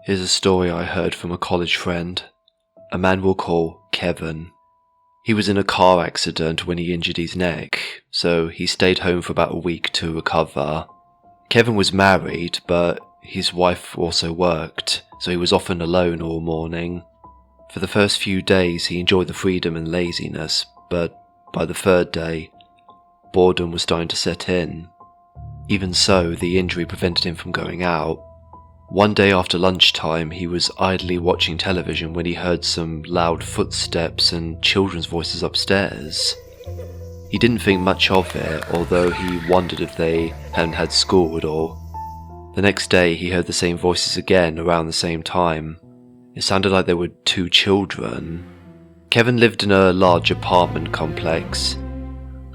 Here's a story I heard from a college friend, a man we'll call Kevin. He was in a car accident when he injured his neck, so he stayed home for about a week to recover. Kevin was married, but his wife also worked, so he was often alone all morning. For the first few days he enjoyed the freedom and laziness, but by the third day, boredom was starting to set in. Even so, the injury prevented him from going out. One day after lunchtime, he was idly watching television when he heard some loud footsteps and children's voices upstairs. He didn't think much of it, although he wondered if they hadn't had school at all. The next day, he heard the same voices again around the same time. It sounded like there were two children. Kevin lived in a large apartment complex.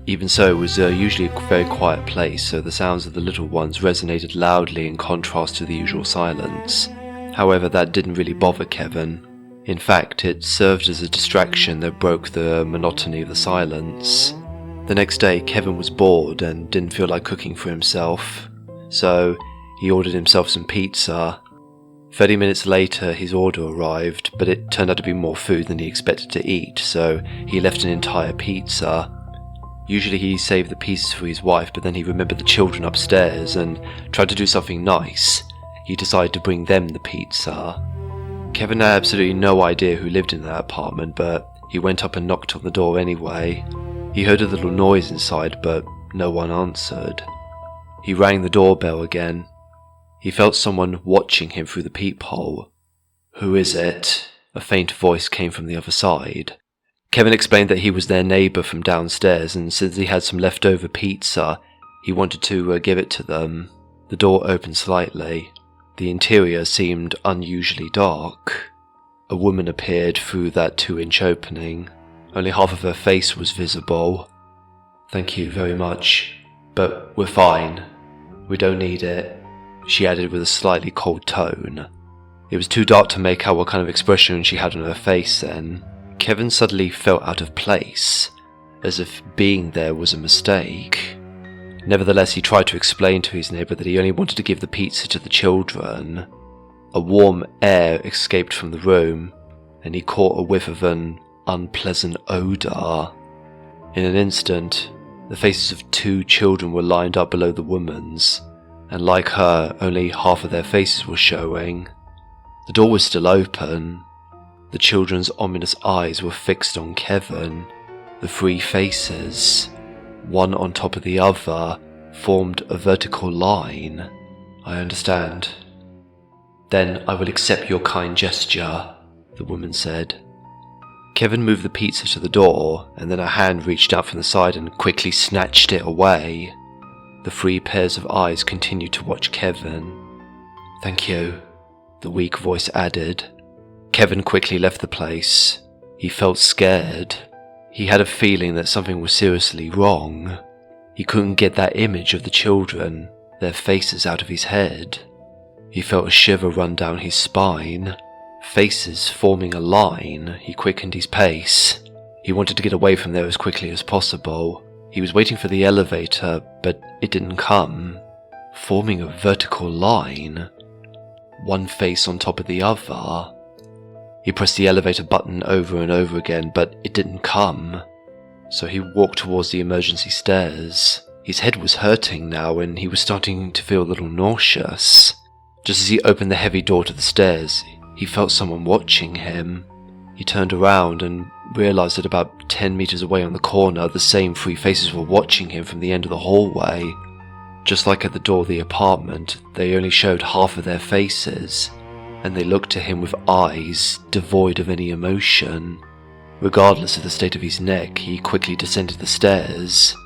Even so, it was usually a very quiet place, so the sounds of the little ones resonated loudly in contrast to the usual silence. However, that didn't really bother Kevin. In fact, it served as a distraction that broke the monotony of the silence. The next day, Kevin was bored and didn't feel like cooking for himself, so he ordered himself some pizza. 30 minutes later, his order arrived, but it turned out to be more food than he expected to eat, so he left an entire pizza. Usually he saved the pieces for his wife, but then he remembered the children upstairs and tried to do something nice. He decided to bring them the pizza. Kevin had absolutely no idea who lived in that apartment, but he went up and knocked on the door anyway. He heard a little noise inside, but no one answered. He rang the doorbell again. He felt someone watching him through the peephole. "Who is it?" A faint voice came from the other side. Kevin explained that he was their neighbour from downstairs, and since he had some leftover pizza, he wanted to give it to them. The door opened slightly. The interior seemed unusually dark. A woman appeared through that 2-inch opening. Only half of her face was visible. "Thank you very much, but we're fine. We don't need it," she added with a slightly cold tone. It was too dark to make out what kind of expression she had on her face then. Kevin suddenly felt out of place, as if being there was a mistake. Nevertheless, he tried to explain to his neighbour that he only wanted to give the pizza to the children. A warm air escaped from the room, and he caught a whiff of an unpleasant odour. In an instant, the faces of 2 children were lined up below the woman's, and like her, only half of their faces were showing. The door was still open. The children's ominous eyes were fixed on Kevin. The 3 faces, one on top of the other, formed a vertical line. "I understand. Then I will accept your kind gesture," the woman said. Kevin moved the pizza to the door, and then a hand reached out from the side and quickly snatched it away. The 3 pairs of eyes continued to watch Kevin. "Thank you," the weak voice added. Kevin quickly left the place. He felt scared. He had a feeling that something was seriously wrong. He couldn't get that image of the children, their faces, out of his head. He felt a shiver run down his spine. Faces forming a line. He quickened his pace. He wanted to get away from there as quickly as possible. He was waiting for the elevator, but it didn't come. Forming a vertical line. One face on top of the other. He pressed the elevator button over and over again, but it didn't come. So he walked towards the emergency stairs. His head was hurting now, and he was starting to feel a little nauseous. Just as he opened the heavy door to the stairs, he felt someone watching him. He turned around and realized that about 10 meters away on the corner, the same 3 faces were watching him from the end of the hallway. Just like at the door of the apartment, they only showed half of their faces, and they looked to him with eyes devoid of any emotion. Regardless of the state of his neck, he quickly descended the stairs.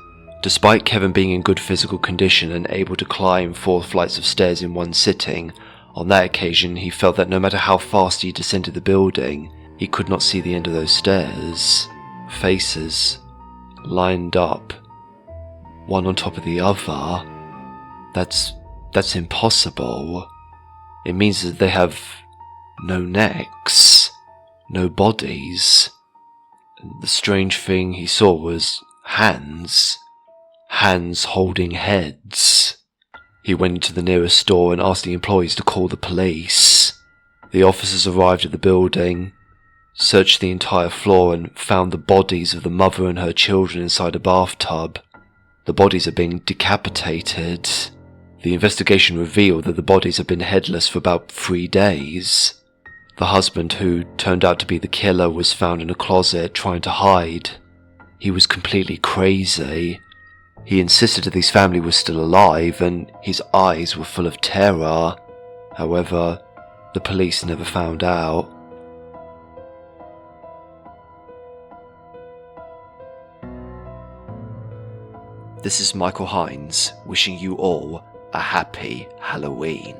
Despite Kevin being in good physical condition and able to climb 4 flights of stairs in one sitting, on that occasion he felt that no matter how fast he descended the building, he could not see the end of those stairs. Faces, lined up, one on top of the other. That's impossible. It means that they have no necks, no bodies. The strange thing he saw was hands. Hands holding heads. He went into the nearest store and asked the employees to call the police. The officers arrived at the building, searched the entire floor and found the bodies of the mother and her children inside a bathtub. The bodies are being decapitated. The investigation revealed that the bodies have been headless for about 3 days. The husband, who turned out to be the killer, was found in a closet trying to hide. He was completely crazy. He insisted that his family was still alive and his eyes were full of terror. However, the police never found out. This is Michael Hines, wishing you all a happy Halloween.